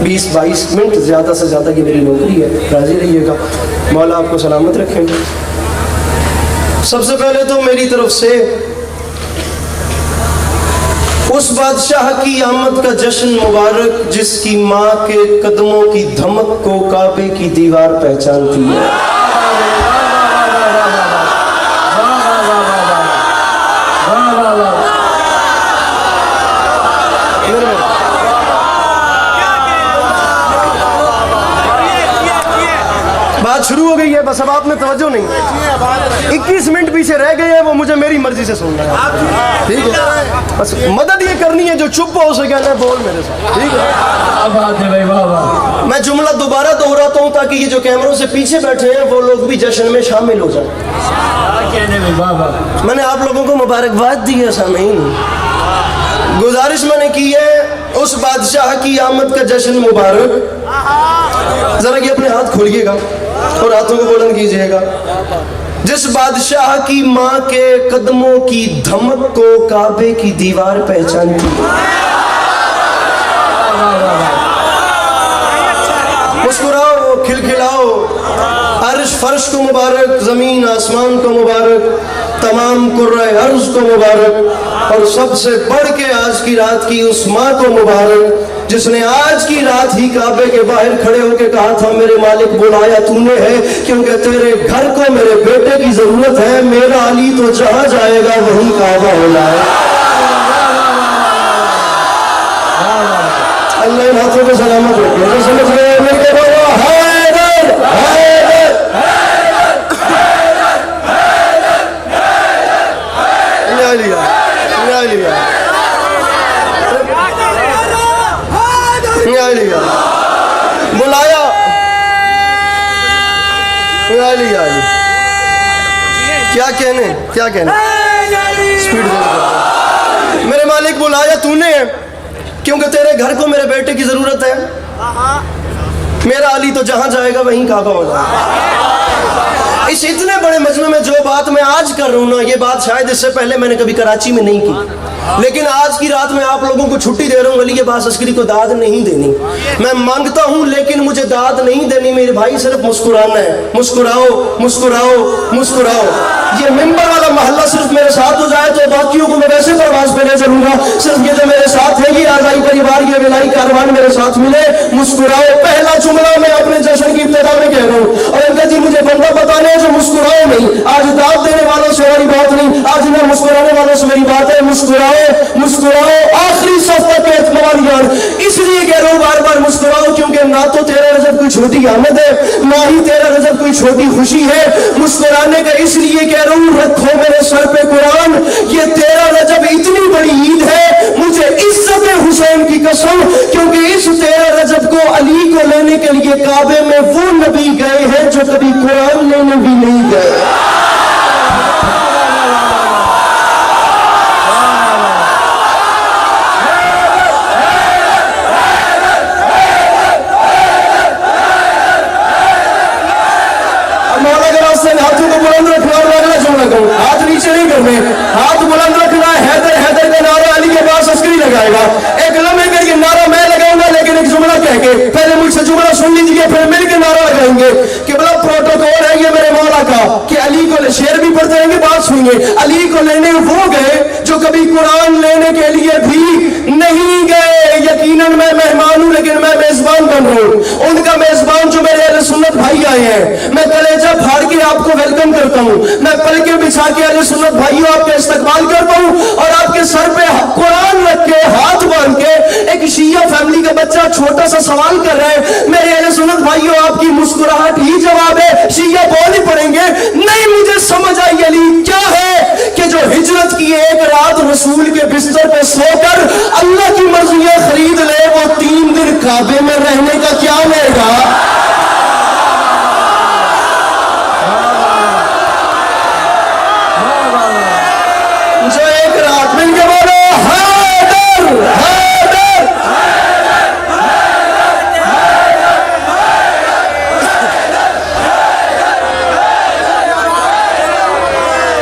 20-22 minute ज़्यादा से ज़्यादा की मेरी नौकरी है, राजी रहिएगा। मौला आपको सलामत रखेंगे। सबसे पहले तो मेरी तरफ से उस बादशाह की आमद का जश्न मुबारक जिसकी माँ के कदमों की धमक को काबे की दीवार पहचानती है। बात शुरू हो गई है, बस अब आपने तवज्जो नहीं, 21 मिनट पीछे रह गए हैं, वो मुझे मेरी मर्जी से सुनना है, ठीक है। बस मदद ये करनी है, जो चुप हो उसे कहना है बोल मेरे साथ, ठीक है। मैं जुमला दोबारा दोहराता हूँ ताकि ये जो कैमरों से पीछे बैठे हैं वो लोग भी जश्न में शामिल हो जाए। मैंने आप लोगों को मुबारकबाद दी है सामीन। गुजारिश मैंने की है उस बादशाह की आमद का जश्न मुबारक। जरा ये अपने हाथ खोलिएगा और हाथों को बुलंद कीजिएगा। जिस बादशाह की माँ के कदमों की धमक को काबे की दीवार पहचानती है। मुस्कुराओ, खिलखिलाओ, अर्श फर्श को मुबारक, जमीन आसमान को मुबारक, तमाम कुर्रे अर्ज को मुबारक, और सबसे बढ़ के आज की रात की उस माँ को मुबारक जिसने आज की रात ही काबे के बाहर खड़े होकर कहा था मेरे मालिक बुलाया तूने है क्योंकि तेरे घर को मेरे बेटे की जरूरत है, मेरा अली तो जहां जाएगा वहीं काबा होना है। अल्लाह इन हाथों को सलामत रखे। समझ रहे हैं मेरे बाबा? हैदर हैदर न्याय लिया, न्याय लिया, न्याय लिया, बुलाया, न्याय लिया। क्या कहने, क्या कहने, स्पीड दे। मेरे मालिक बुलाया तूने क्योंकि तेरे घर को मेरे बेटे की जरूरत है, मेरा अली तो जहां जाएगा वहीं काबा हो जाएगा। इस इतने बड़े मजमे में जो बात मैं आज कर रहा हूँ ना, ये बात शायद इससे पहले मैंने कभी कराची में नहीं की, लेकिन आज की रात में आप लोगों को छुट्टी दे रहा हूँ। अली अब्बास अस्करी को दाद नहीं देनी, मैं मांगता हूँ लेकिन मुझे दाद नहीं देनी। मेरे भाई सिर्फ मुस्कुराना है, मुस्कुराओ मुस्कुराओ मुस्कुराओ। ये मिंबर वाला मोहल्ला सिर्फ मेरे साथ हो जाए तो बाकियों को मैं वैसे परवाज पे ले चलूंगा। सिर्फ ये जो मेरे साथ है, ये आजाई परिवार, ये विलाई कारवान मेरे साथ मिले। मुस्कुराओ, पहला जुमला मैं अपने जश्न की इब्तिदा में कह रहा हूँ। और अंकल जी मुझे बंदा बताने है जो मुस्कुराओ नहीं। आज दाद देने वालों से मेरी बात नहीं, आज मैं मुस्कुराने वालों से मेरी बात है। मुस्कुराओ मुस्कुराओ, आखिरी सफ तक एतमाद यार। इसलिए कह रहा हूँ बार बार मुस्कुराओ क्योंकि ना तो तेरा रजब कोई छोटी आमद है, ना ही तेरा रजब कोई छोटी खुशी है। मुस्कुराने का इसलिए कह रहा हूँ, रखो मेरे सर पे कुरान, ये तेरा रजब इतनी बड़ी ईद है, मुझे इज्जत हुसैन की कसम, क्योंकि इस तेरा रजब को अली को लेने के लिए काबे में वो नबी गए हैं जो कभी कुरान लेने भी नहीं गए। हाथ नीचे नहीं करने, हाथ बुलंद रखना है। हैदर हैदर का नारा अली के पास अस्करी लगाएगा। एक लम्हे करके नारा मैं लगाऊंगा, लेकिन एक जुमला कह के पहले मुझसे जुमला सुन लीजिए, फिर मिलकर नारा लगाएंगे कि बड़ा प्रोटोकॉल है ये मेरे मौला का कि अली को शेर भी पढ़ते रहेंगे। बात सुनिए, अली को लेने वो गए जो कभी कुरान लेने के लिए भी नहीं गए। यकीनन मैं मेहमान हूं लेकिन मैं मेजबान बन रहा हूं। उनका मेजबान जो मेरे अहले सुन्नत भाई आए हैं, मैं कलेजा फाड़ के आपको वेलकम करता हूं। मैं पलके बिछा के अहले सुन्नत भाइयों आपका इस्तकबाल करता हूं और आपके सर पे कुरान रख के हाथ बांध के एक शिया फैमिली का बच्चा छोटा सा सवाल कर रहा है। मेरे अहले सुन्नत भाइयों, आपकी मुस्कुराहट ही जवाब है। शिया बोल ही पड़ेंगे नहीं। मुझे समझ आई अली क्या है कि जो हिजरत की एक रात रसूल के बिस्तर पे सोकर अल्लाह की मर्जियां खरीद ले, वो 3 दिन काबे में रहने का क्या लेगा। जो एक रात मिल के बोलो हैदर हैदर,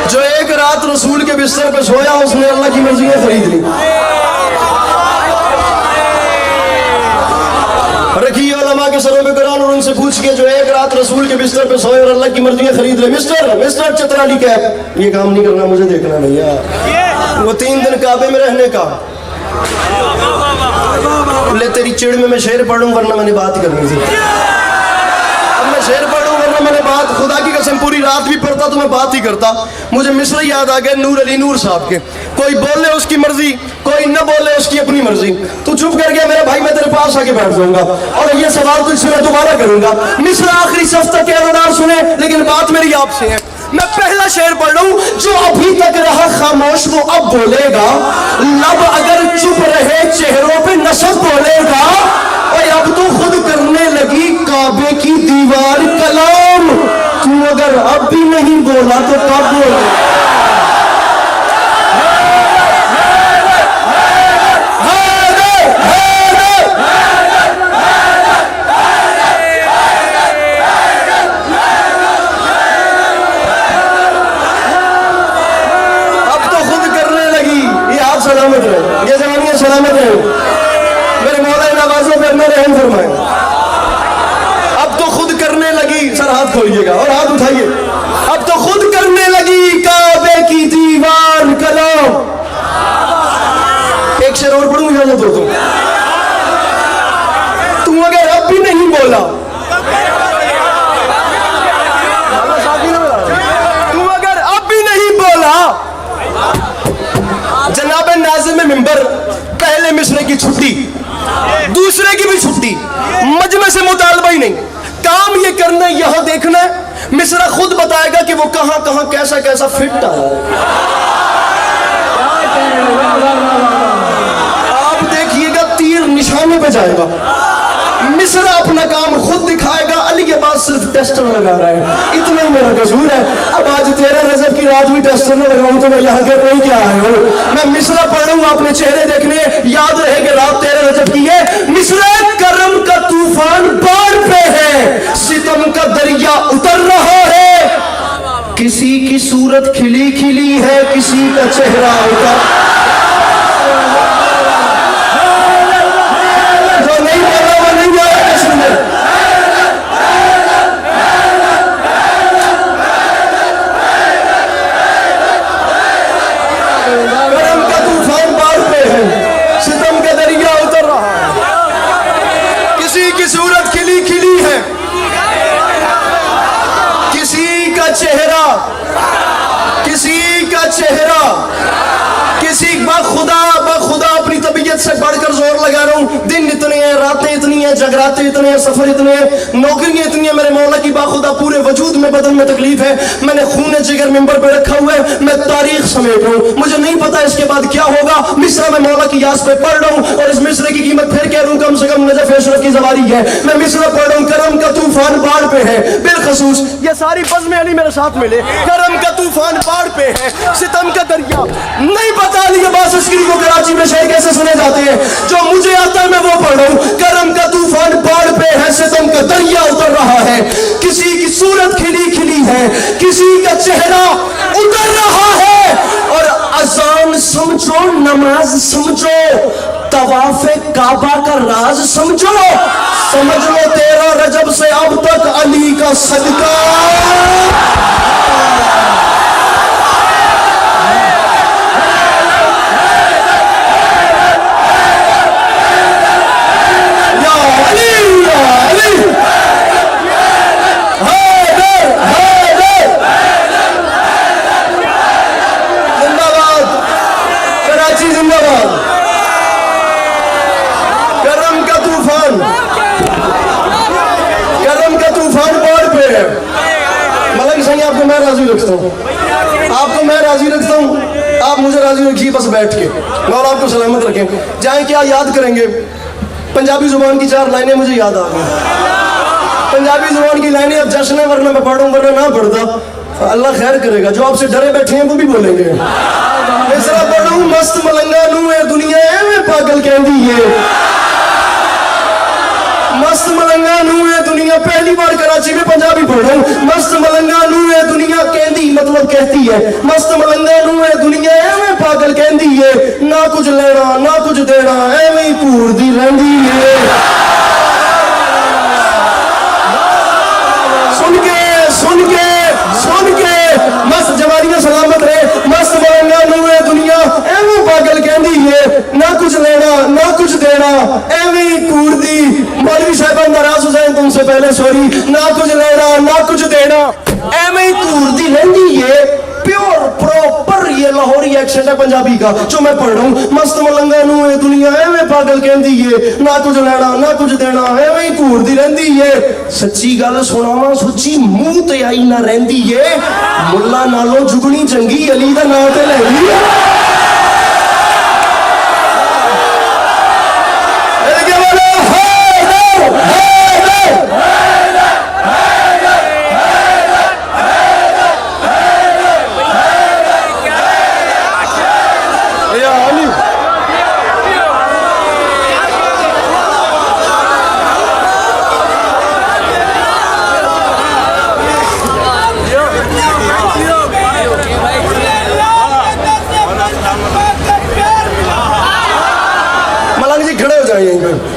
जो एक रात रसूल के बिस्तर पे सोया उसने अल्लाह की मर्जियां खरीद ली। सरों पे कुरान और उनसे पूछ के जो एक रात रसूल के बिस्तर पे सोए और अल्लाह की मर्जियां खरीद ले। मिस्टर चतराली कैप, ये काम नहीं करना, मुझे देखना भैया। वो 3 दिन काबे में रहने का, ले तेरी चिड़ में मैं शेर पढ़ूं वरना मैंने बात करनी थी। अब मैं शेर पढ़ूं वरना मैंने बात, खुदा की कसम पूरी रात भी पढ़ता तो मैं बात ही करता। मुझे मिस्र याद आ गए नूर अली नूर साहब के, कोई बोले उसकी मर्जी, कोई न बोले उसकी अपनी मर्जी। तू चुप कर गया मेरा भाई, मैं तेरे पास आके बैठ जाऊंगा और ये सवाल तुझसे मैं दोबारा करूंगा। मिस्र आखिरी सफ तक के सुने, लेकिन बात मेरी आपसे है। मैं पहला शेर पढ़ रहा हूं, जो अभी तक रहा खामोश वो अब बोलेगा, लब अगर चुप रहे चेहरों पे नशब बोलेगा, और अब तो खुद करने लगी काबे की दीवार कलाम। तू अगर अब भी नहीं बोला तो कब बोलेगा? सलामत रहे, ये जवानियां सलामत रहे, मेरे मौला नवाजों पर न रहम फरमाए। अब तो खुद करने लगी, सर हाथ खोलिएगा और हाथ उठाइए। अब तो खुद करने लगी काबे की दीवार कलाम। एक शेर और पढ़ूं, इजाजत हो तू अगर अब भी नहीं बोला, तू अगर अब भी नहीं बोला, जनाब नाज़िम मिंबर, पहले मिसरे की छुट्टी, दूसरे की भी छुट्टी, मजमे से मुतालबा ही नहीं, काम ये करना है, यहां देखना है। मिसरा खुद बताएगा कि वो कहां कहां कैसा कैसा फिट आ रहा है। आप देखिएगा तीर निशाने पे जाएगा। मिसरा अपना काम खुद दिखाएगा, अली के बाद सिर्फ टेस्टर लगा रहा है, इतना ही मेरा कसूर है। अब आज 13 रजब की रात भी टेस्टर में लगाऊं तो मैं यहाँ कर नहीं क्या आया हूँ। मैं मिसरा पढ़ूंगा अपने चेहरे देखने, याद रहे कि रात 13 रजब की है। मिसरा करम का तूफान बाढ़ पे है, सितम का दरिया उतर रहा है, किसी की सूरत खिली खिली है, किसी का चेहरा उतर। खुदा अपनी तबीयत से बढ़कर जोर लगा रहा हूँ। दिन इतने हैं, रातें इतनी हैं, जगराते इतने हैं, सफर इतने हैं, नौकरियां इतनी हैं, मेरे मौला की बाखुदा पूरे वजूद में बदन में तकलीफ है। मैंने खून जिगर मिंबर पे रखा हुआ है, मैं तारीख समेट रहा हूँ, मुझे नहीं पता इसके बाद क्या होगा। मिस्रा में मौला की याद पे पढ़ रहा हूँ और इस मिस्रे की कीमत फिर कह रहा हूँ, कम से कम नजफ अशरफ की ज़वारी है। मैं मिस्रा पढ़ रहा हूँ, करम का तूफान बाढ़ पे है, बिलखसूस ये सारी बज़्म अली मेरे साथ मिले। करम का तूफान बाढ़ पे है, सितम का दरिया नहीं पता लिया बास इसकी को कराची में शेर कैसे सुने जाते हैं, जो मुझे आता है मैं वो पढ़ रहा हूँ। करम का तूफान बाढ़ पे है, सितम का दरिया उतर रहा है, किसी की सूरत खिली खिली है, किसी का चेहरा उतर रहा है। और अजान समझो, नमाज समझो, तवाफे काबा का राज समझो, समझ लो 13 रजब से अब तक अली का सदका। आपको मैं राजी रखता हूँ, आपको मैं राजी रखता हूँ, आप मुझे राजी रखिए बस बैठ के, और आपको सलामत रखें। जाए क्या याद करेंगे, पंजाबी जुबान की 4 लाइनें मुझे याद आ गई। पंजाबी जुबान की लाइनें अब जश्न है, वरना मैं पढ़ूँ वरना ना पढ़ता, अल्लाह खैर करेगा। जो आपसे डरे बैठे हैं वो भी बोलेंगे। इस तरह पढ़ूँ, मस्त मलंगा नू है दुनिया एवें पागल कहती है, मस्त मलंगा नू है दुनिया। पहली बार कराची में पंजाबी पढ़ रहा हूँ। मस्त मलंगा नू है दुनिया कहती, मतलब कहती है, मस्त मलंगा नू है दुनिया एवें पागल कहती है, ना कुछ लेना ना कुछ देना, एवें ही घूरदी रहंदी है। से पहले सॉरी, ना कुछ लेना ना कुछ देना, एवं ही घूरती रहती है। प्योर प्रॉपर ये लाहौरी एक्सेंट है पंजाबी का जो मैं पढ़ रहा हूँ। मस्त मलंगा नू ये दुनिया एवं पागल कहती है, ना कुछ लेना ना कुछ देना, एवं ही घूरती रहती है। सच्ची गल सुनावा, सच्ची मुंह ते आई ना रहती है। मुल्ला नालों जुगनी चंगी अली दा नाम ते लैंदी है।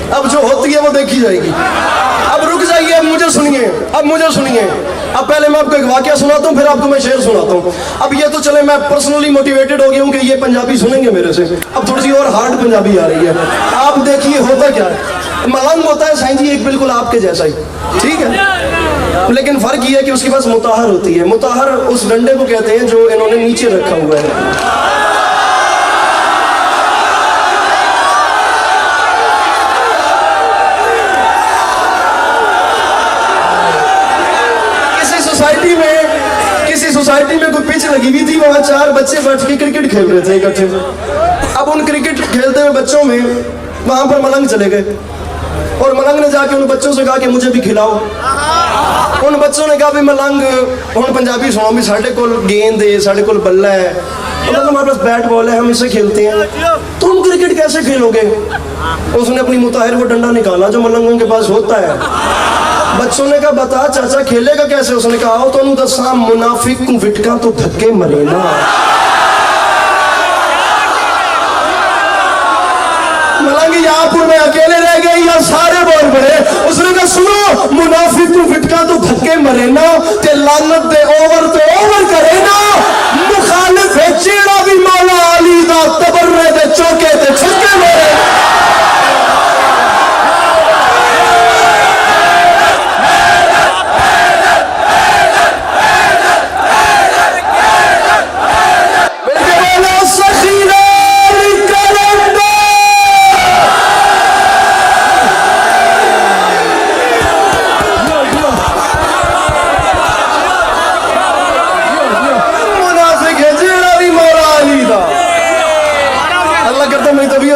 अब जो होती है वो देखी जाएगी। अब रुक जाइए, अब मुझे सुनिए, अब मुझे सुनिए। अब पहले मैं आपको एक वाकया सुनाता हूँ, फिर आपको मैं शेर सुनाता हूँ। अब ये तो चले मैं पर्सनली मोटिवेटेड हो गया हूँ कि ये पंजाबी सुनेंगे मेरे से। अब थोड़ी सी और हार्ड पंजाबी आ रही है। आप देखिए होता क्या है। मलंग होता है साईं जी एक बिल्कुल आपके जैसा ही, ठीक है, लेकिन फर्क ये है कि उसके पास मुताहर होती है। मुताहर उस डंडे को कहते हैं जो इन्होंने नीचे रखा हुआ है। सोसाइटी में कोई पिच लगी हुई थी, वहां 4 बच्चे बैठ के क्रिकेट खेल रहे थे इकट्ठे। अब उन क्रिकेट खेलते हुए बच्चों में वहां पर मलंग चले गए और मलंग ने जाके उन बच्चों से कहा कि मुझे भी खिलाओ। उन बच्चों ने कहा भी मलंग हम पंजाबी सुनो भी साढ़े को गेंद है, साढ़े को बल्ला है, हमारे पास बैट बॉल है, हम इससे खेलते हैं, तुम क्रिकेट कैसे खेलोगे? उसने अपनी मुताहिर वो डंडा निकाला जो मलंगों के पास होता है। बच्चों ने कहा बता चाचा खेलेगा कैसे? उसने कहा आओ तो दसा मुनाफिक को विटका तो धक्के मरे ना। मलंग यापुर में अकेले रह गए या सारे बोल पड़े? उसने कहा सुनो मुनाफिक को विटका तो धक्के मरे ना, ते लानत दे ओवर तो ओवर करे ना, मुखालिफ है चेड़ा भी मौला अली दा, तबर्रे दे चौके ते छक्के मारे।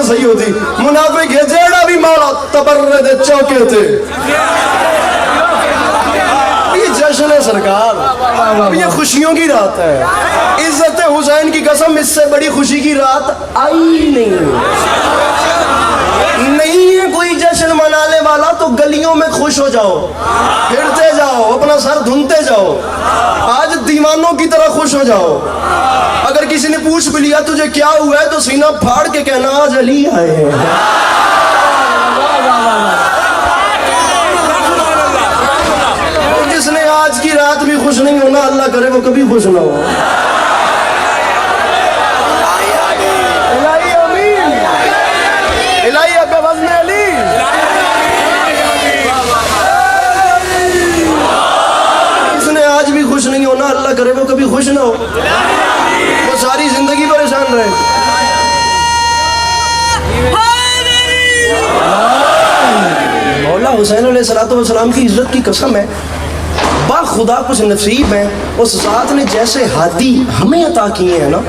सही होती मुनाफिक है जेड़ा भी मौला तबर्रे दे चौके थे। ये जश्न है सरकार, ये खुशियों की रात है। इज्जत हुसैन की कसम इससे बड़ी खुशी की रात आई नहीं है कोई जश्न मनाने वाला। तो गलियों में खुश हो जाओ, फिरते जाओ, अपना सर धुनते जाओ, आज दीवानों की तरह खुश हो जाओ। अगर किसी ने पूछ भी लिया तुझे क्या हुआ है तो सीना फाड़ के कहना आज अली आए हैं। जिसने आज की रात भी खुश नहीं होना, अल्लाह करे वो कभी खुश ना हो। जिसने आज भी खुश नहीं होना, अल्लाह करे वो कभी खुश ना हो, वो सारी जिंदगी परेशान रहे। मौला हुसैन अलैहिस्सलाम की इज्जत की कसम है, बा खुदा कुछ नसीब है उस ज़ात ने जैसे हादी हमें अता किए हैं ना,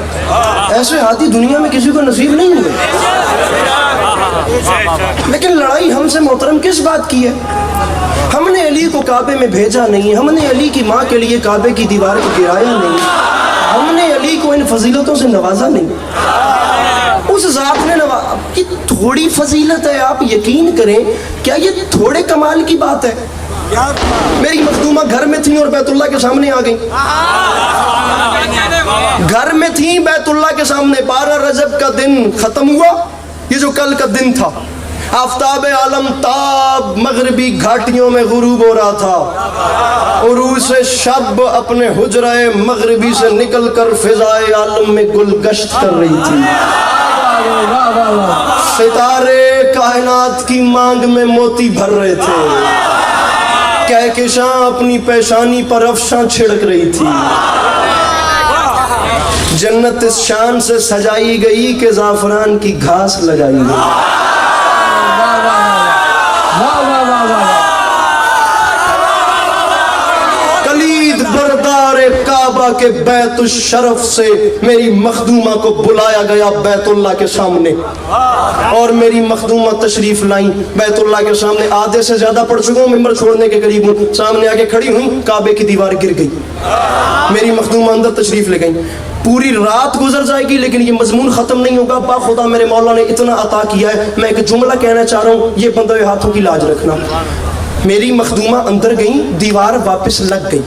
ऐसे हादी दुनिया में किसी को नसीब नहीं हुए। लेकिन लड़ाई हमसे मोहतरम किस बात की है? हमने अली को काबे में भेजा नहीं, हमने अली की माँ के लिए काबे की दीवार को गिराया नहीं, हमने अली को इन फजीलतों से नवाजा नहीं। उस ज़ात ने कि थोड़ी फजीलत है, आप यकीन करें क्या ये थोड़े कमाल की बात है? मेरी मखदूमा घर में थी और बैतुल्लाह के सामने आ गई। घर में थी बैतुल्लाह के सामने, 12 रजब का दिन खत्म हुआ, ये जो कल का दिन था। आफ्ताब आलम ताब मगरबी घाटियों में गुरूब हो रहा था। उरूस शब अपने हुजराए मगरबी से निकल कर फिजाए आलम में गुलगश्त कर रही थी। सितारे कायनात की मांग में मोती भर रहे थे। कहकशां अपनी पेशानी पर अफशां छिड़क रही थी। जन्नत इस शान से सजाई गई कि जाफरान की घास लगाई गई। कलीद बरदार काबा के बैतुल शरफ से मेरी मखदूमा को बुलाया गया बैतुल्लाह के सामने, और मेरी मखदूमा तशरीफ लाई बैतुल्लाह के सामने। आधे से ज्यादा पढ़ चुका हूँ, मिंबर छोड़ने के करीब हूँ। सामने आके खड़ी हुई, काबे की दीवार गिर गई, मेरी मखदूमा अंदर तशरीफ ले गई। पूरी रात गुजर जाएगी लेकिन ये मजमून खत्म नहीं होगा। बाखुदा मेरे मौला ने इतना अता किया है। मैं एक जुमला कहना चाह रहा हूँ, ये बंदे हाथों की लाज रखना। मेरी मखदूमा अंदर गई, दीवार वापस लग गई।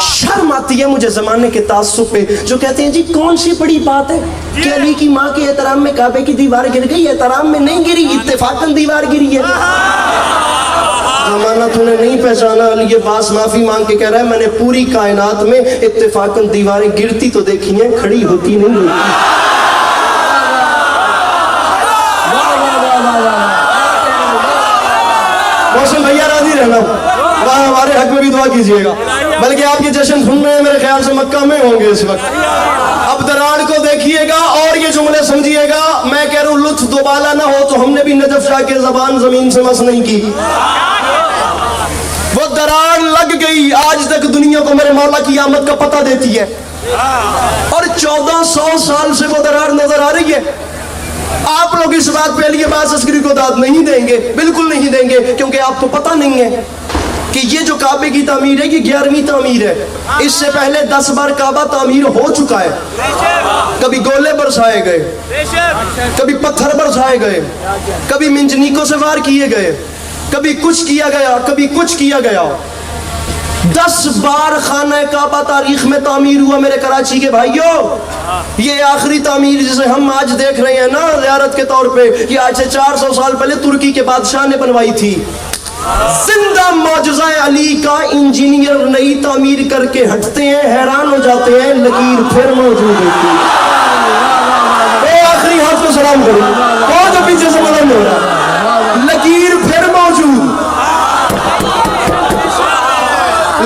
शर्म आती है मुझे जमाने के तासुब पे, जो कहते हैं जी कौन सी बड़ी बात है कि अली की माँ के एहतराम में काबे की दीवार गिर गई। एहतराम में नहीं गिरी, इत्तेफाकन दीवार गिरी है। जमाना तूने नहीं पहचाना। अली अब्बास माफी मांग के कह रहा है, मैंने पूरी कायनात में इत्तेफाकन दीवारें गिरती तो देखी हैं, खड़ी होती नहीं होती। मौसम भैया राजी रहना, वहाँ हमारे हक में भी दुआ कीजिएगा। बल्कि आपके जश्न सुन रहे हैं मेरे ख्याल से मक्का में होंगे इस वक्त। अब दरार को देखिएगा और ये जुमले समझिएगा। मैं कह रहा हूँ लुत्फ दोबाला ना हो तो हमने भी नजफ शाह के जबान जमीन से मस नहीं की। वो दरार लग गई, आज तक दुनिया को मेरे मौला की आमद का पता देती है, और 1400 साल से वो दरार नजर आ रही है। आप लोग इस बात पे अली अब्बास अस्करी को दाद नहीं देंगे, बिल्कुल नहीं देंगे, क्योंकि आपको पता नहीं है कि ये जो काबे की तामीर है, ये 11वीं तामीर है। इससे पहले 10 बार काबा तामीर हो चुका है। कभी गोले बरसाए गए, कभी पत्थर बरसाए गए, कभी मिंजनीकों से वार किए गए, कभी कुछ किया गया, कभी कुछ किया गया। 10 बार खाना काबा तारीख में तामीर हुआ मेरे कराची के भाइयों। ये आखिरी तामीर जिसे हम आज देख रहे हैं ना ज़ियारत के तौर पे, ये आज से 400 साल पहले तुर्की के बादशाह ने बनवाई थी। जिंदा मौजज़ा अली का इंजीनियर नई तामीर करके हटते हैं, हैरान हो जाते हैं, लकीर फिर मौजूद होती है। वो आखिरी हाथ को सलाम करो, कौन जो पीछे से मदद हो रहा, लकीर फिर मौजूद,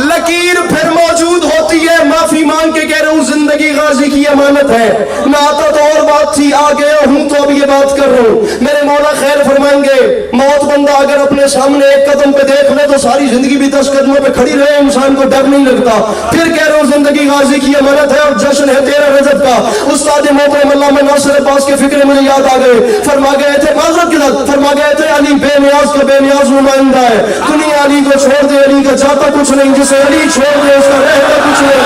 लकीर फिर मौजूद होती है। माफी मांग के कह रहा हूँ, जिंदगी गाजी की अमानत है। ना आता तो और बात थी, आ गया हूँ तो अब ये बात कर रहा हूँ। मेरे मौला खैर फरमाएंगे, मौत बंदा अगर अपने सामने एक कदम पे देख ले तो सारी जिंदगी भी 10 कदमों पे खड़ी रहे, इंसान को डर नहीं लगता। फिर कह रहा हूँ, जिंदगी गाजी की अमानत है और जश्न है 13 रजब का। उस्ताद मोहतरम अल्लामा नासिर अब्बास के फिक्र मुझे याद आ गए। फरमा गए थे माजरत के साथ, फरमा गए थे अली बेनियाज का बेनियाज नुमाइंदा है। दुनिया अली को छोड़ दे, अली का जाता कुछ नहीं, जिसे अली छोड़ दे उसका रहता कुछ नहीं।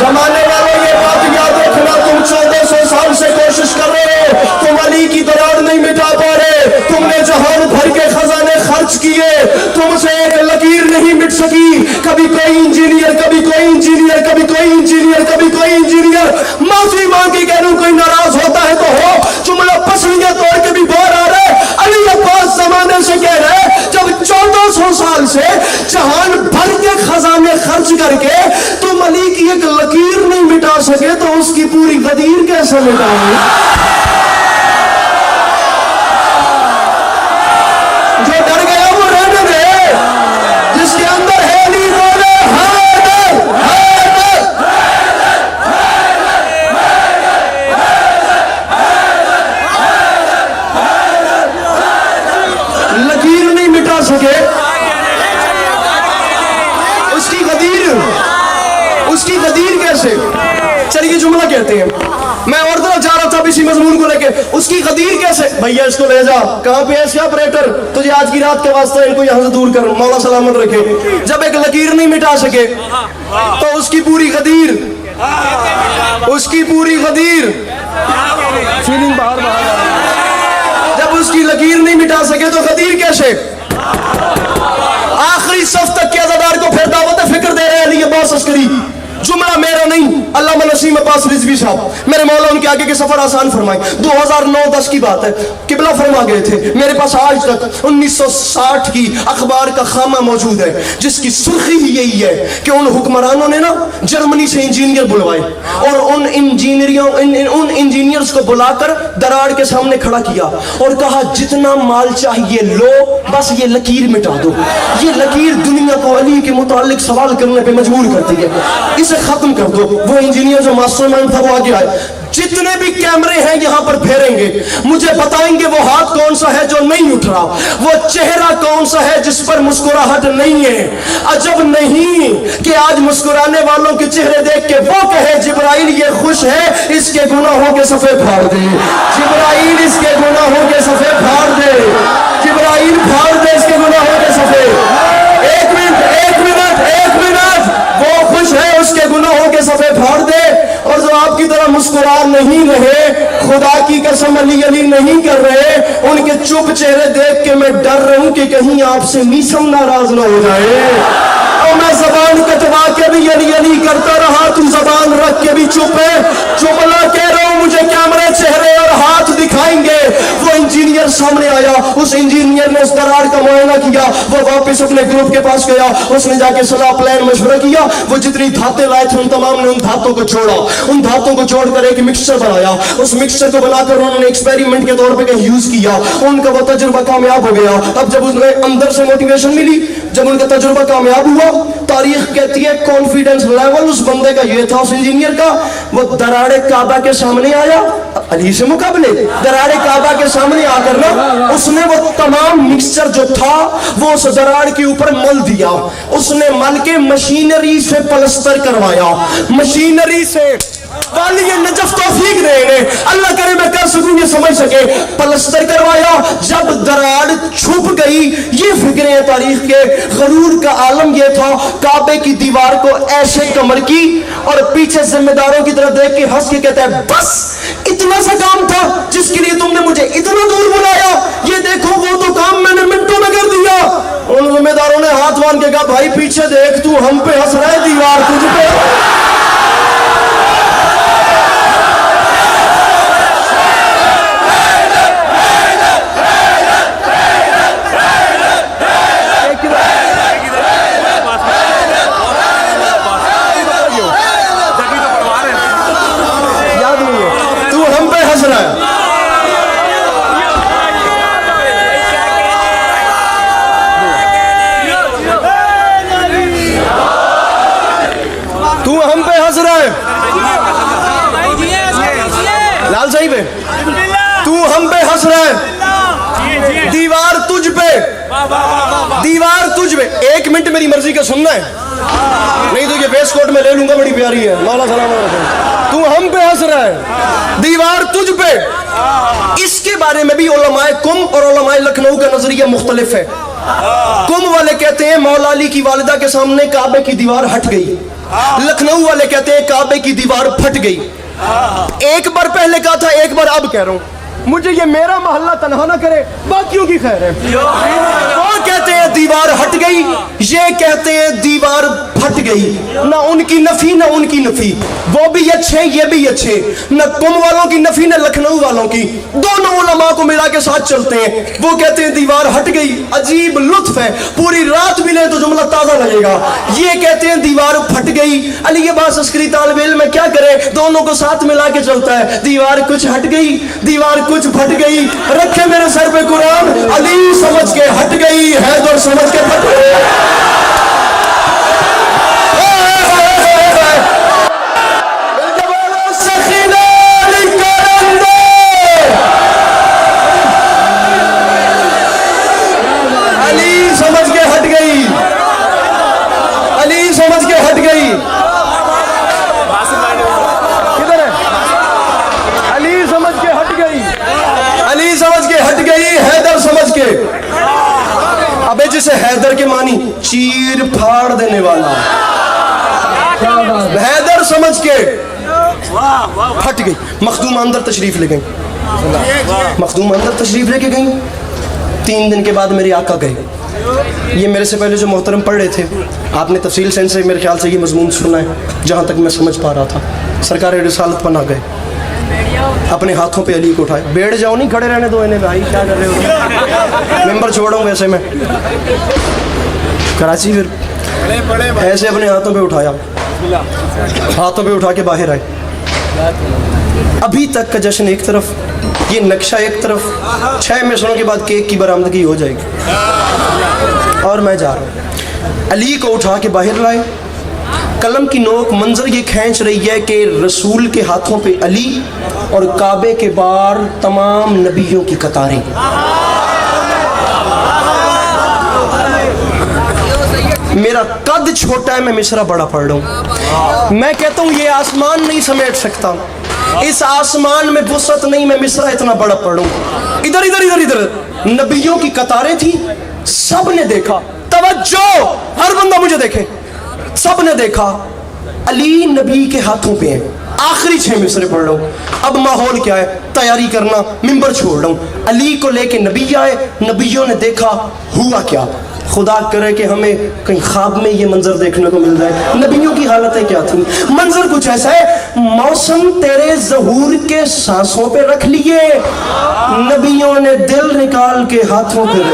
जमाने वालों ये बात याद रखना, तुम 1400 साल से कोशिश कर रहे हो, तुम अली की दरार नहीं मिटा पा रहे। तुमने जहान भर के खजाने खर्च किए, तुमसे एक लकीर नहीं मिट सकी। कभी कोई इंजीनियर, कभी कोई इंजीनियर, कभी कोई इंजीनियर, कभी कोई इंजीनियर। माफी मांग के कह रहा हूं, कोई नाराज होता है तो हो, जुमला पसलियां तोड़ के भी बोल आ रहे। अली अब्बास जमाने से कह रहे, जब 1400 साल से जहान भर के खजाने खर्च करके तुम अली की एक लकीर नहीं मिटा सके तो उसकी पूरी गदीर कैसे मिटाओगे? जो डर गया वो रहने दे, जिसके अंदर है अली बोले हैदर, हैदर, लकीर नहीं मिटा सके उसकी गदीर कैसे? चलिए जुमला कहते हैं। मैं और तरफ जा रहा था इसी मजमून को लेके, उसकी गदीर कैसे? भैया इसको ले जा, कहां पे है इसका ऑपरेटर? तुझे आज की रात के वास्ते इनको यहां से दूर कर, मौला सलामत रखे। जब एक लकीर नहीं मिटा सके तो उसकी पूरी गदीर, उसकी पूरी गदीर, फीलिंग बाहर बाहर, जब उसकी लकीर नहीं मिटा सके तो गदीर कैसे? आखिरी सफ तक के अज़ादार को फिर दावत फिक्र दे रहे हैं अली अब्बास अस्करी। जुमला मेरा नहीं, अल्लामा नसीम अब्बास रिजवी साहब, मेरे मौला उनके आगे के सफर आसान फरमाए। 2009-10 की बात है, किबला फरमा गए थे। मेरे पास आज तक 1960 की अखबार का खामा मौजूद है, जिसकी सुर्खी ही यही है कि उन हुक्मरानों ने ना जर्मनी से इंजीनियर बुलवाए और उन इंजीनियर्स को बुलाकर दरार के सामने खड़ा किया और कहा जितना माल चाहिए लो, बस ये लकीर मिटा दो। ये लकीर दुनिया को अली के मुतालिक सवाल करने पे मजबूर करती है, इसे खत्म कर दो। वो इंजीनियर जो मास्टरमाइंड था वो आगे आए, जितने भी कैमरे हैं यहां पर फेरेंगे, मुझे बताएंगे वो हाथ कौन सा है जो नहीं उठ रहा, वो चेहरा कौन सा है जिस पर मुस्कुराहट नहीं है। अजब नहीं कि आज मुस्कुराने वालों के चेहरे देख के वो कहे जिब्राइल ये खुश है, इसके गुनाहों के सफे फाड़ दे, जिब्राइल इसके गुनाहों के सफे फाड़ दे, जिब्राइल फाड़ दे इसके गुनाहों के सफे। एक मिनट, वो खुश है उसके गुनाहों के सफे फाड़ दे। और जो आपकी तरह मुस्कुरा नहीं रहे, खुदा की कसम अली अली नहीं कर रहे, उनके चुप चेहरे देख के मैं डर रहा हूं कि कहीं आपसे मीसम नाराज ना हो जाए। और मैं जबान कटवा के भी अली अली करता रहा, तू जबान रख के भी चुप है। जुमला कह रहा हूं, मुझे कैमरे चेहरे और हाथ दिखाएंगे। वो इंजीनियर सामने आया, उस इंजीनियर ने उस दरार का मुआयना किया, वो वापस अपने ग्रुप के पास गया, उसने जाके सलाह प्लान मशवरा किया। वो जितनी धातें लाए थे उन तमाम ने उन धातों को छोड़ा, उन धातों को जोड़कर एक मिक्सचर बनाया। उस मिक्सचर को बनाकर उन्होंने एक्सपेरिमेंट के तौर पे कहीं यूज किया, उनका वो तजुर्बा कामयाब हो गया। अब जब उन्हें अंदर से मोटिवेशन मिली, जब उनका तजुर्बा कामयाब हुआ, तारीख कहती है कॉन्फिडेंस लेवल उस बंदे का ये था, उस इंजीनियर का, वो दरारे काबा के सामने आया, अली से मुकाबले दरारे काबा के सामने आकर ना उसने वो तमाम मिक्सचर जो था वो उस दरार के ऊपर मल दिया। उसने मल के मशीनरी से प्लास्टर करवाया, मशीनरी से वाली ये नजफ तौफीक दे इन्हें, अल्लाह करे मैं कर सकूं ये समझ सके। प्लास्टर करवाया, जब दरार छुप गई, ये फिक्रे हैं तारीख के, गरूर का आलम ये था, काबे की दीवार को ऐसे कमर की और पीछे जिम्मेदारों की तरह देख के हंस के कहता है बस इतना सा काम था जिसके लिए तुमने मुझे इतना दूर बुलाया, ये देखो वो तो काम मैंने मिनटों में कर दिया। उन जिम्मेदारों ने हाथ बांध के कहा भाई पीछे देख, तू हम पे हंस रहा है, दीवार तुझ पे। लाल साहिब तू हम पे हंस रहा है, दीवार तुझ पे, दीवार तुझ पे। एक मिनट मेरी मर्जी का सुनना है, नहीं तो ये वेस्ट कोट में ले लूंगा, बड़ी प्यारी है। मौला सलाम तू हम पे हंस रहा है, दीवार तुझ पे। इसके बारे में भी उलमाए कुम और उलमाए लखनऊ का नजरिया मुख्तलिफ है। कुम वाले कहते हैं मौला अली की वालिदा के सामने काबे की दीवार हट गई, लखनऊ वाले कहते हैं काबे की दीवार फट गई। एक बार पहले कहा था, एक बार अब कह रहा हूं, मुझे ये मेरा मोहल्ला तनहा ना करे, बाकियों की खैर है। वो कहते हैं दीवार हट गई, ये कहते हैं दीवार फट गई। ना उनकी नफी ना उनकी नफी, वो भी अच्छे ये भी अच्छे, न कुम वालों की नफी न लखनऊ वालों की, दोनों उलमा को मिला के साथ चलते हैं। वो कहते हैं दीवार हट गई, अजीब लुत्फ है, पूरी रात मिले तो जुमला ताजा लगेगा। ये कहते हैं दीवार फट गई। अली के बास अस्करी तालिब इल्म में क्या करे, दोनों को साथ मिला के चलता है। दीवार कुछ हट गई, दीवार कुछ फट गई, रखे मेरे सर पे कुरान, अली समझ के हट गई, हैदर समझ के फट गई। अबे जिसे हैदर के मानी चीर फाड़ देने वाला, हैदर समझ के फट गई। मखदूम अंदर तशरीफ ले गई, मखदूम अंदर तशरीफ लेके गई। 3 दिन के बाद मेरे आका गए। ये मेरे से पहले जो मोहतरम पढ़ रहे थे, आपने तफसील सेंस से मेरे ख्याल से ये मजमून सुना है, जहाँ तक मैं समझ पा रहा था। सरकार रिसालत पना गए, अपने हाथों पे अली को उठाए। बैठ जाओ, नहीं खड़े रहने दो इन्हें भाई, क्या कर रहे हो? मेंबर छोड़ूँ वैसे मैं कराची, फिर ऐसे अपने हाथों पे उठाया, हाथों पे उठा के बाहर आए। अभी तक का जश्न एक तरफ, ये नक्शा एक तरफ, 6 मिसरों के बाद केक की बरामदगी हो जाएगी। और मैं जा रहा हूँ, अली को उठा के बाहर लाए। कलम की नोक मंजर ये खींच रही है कि रसूल के हाथों पे अली और काबे के बाहर तमाम नबियों की कतारें। मेरा कद छोटा है, मैं मिसरा बड़ा पढ़ रहा हूँ। मैं कहता हूँ ये आसमान नहीं समेट सकता, इस आसमान में वुसअत नहीं, मैं मिसरा इतना बड़ा पढ़ूं। इधर इधर इधर इधर नबियों की कतारें थी, सब ने देखा। तवज्जो, हर बंदा मुझे देखे। सब ने देखा अली नबी के हाथों पे है। आखिरी 6 मिसरे पढ़ लो। अब माहौल क्या है, तैयारी करना, मिंबर छोड़ रहा हूँ। अली को लेके नबी आए, नबियों ने देखा। हुआ क्या? खुदा करे कि हमें कहीं ख्वाब में ये मंजर देखने को मिल जाए। नबियों की हालतें क्या थी? मंजर कुछ ऐसा है, मौसम तेरे ज़हूर के सांसों पे रख लिए, नबियों ने दिल निकाल के हाथों पे रख लिया।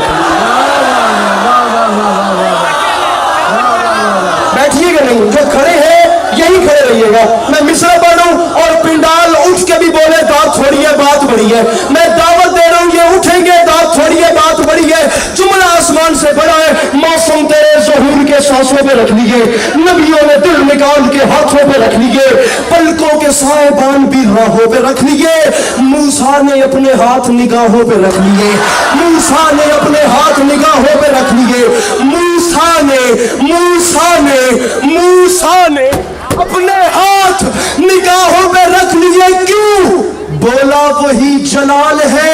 बैठिएगा नहीं, जो खड़े हैं यही खड़े रहिएगा। मैं मिसरा पढ़ूं और पिंडाल उठ के भी बोले दांत थोड़ी है, बात बड़ी है। मैं दावत दे रहा हूं, ये उठेंगे, दांत थोड़ी है, बात बड़ी है। जुमला आसमान से बड़ा है, मौसम तेरे ज़हूर के सांसों पे रख लिए, नबियों ने दिल निकाल के हाथों पे रख लिए, पलकों के साहिबान भी राहों पे रख लिए। मूसा ने अपने हाथ निगाहों पे रख लिए, मूसा ने अपने हाथ निगाहों पे रख लिए। मूसा ने अपने हाथ निगाहों पे रख लिए। क्यों? बोला वही जलाल है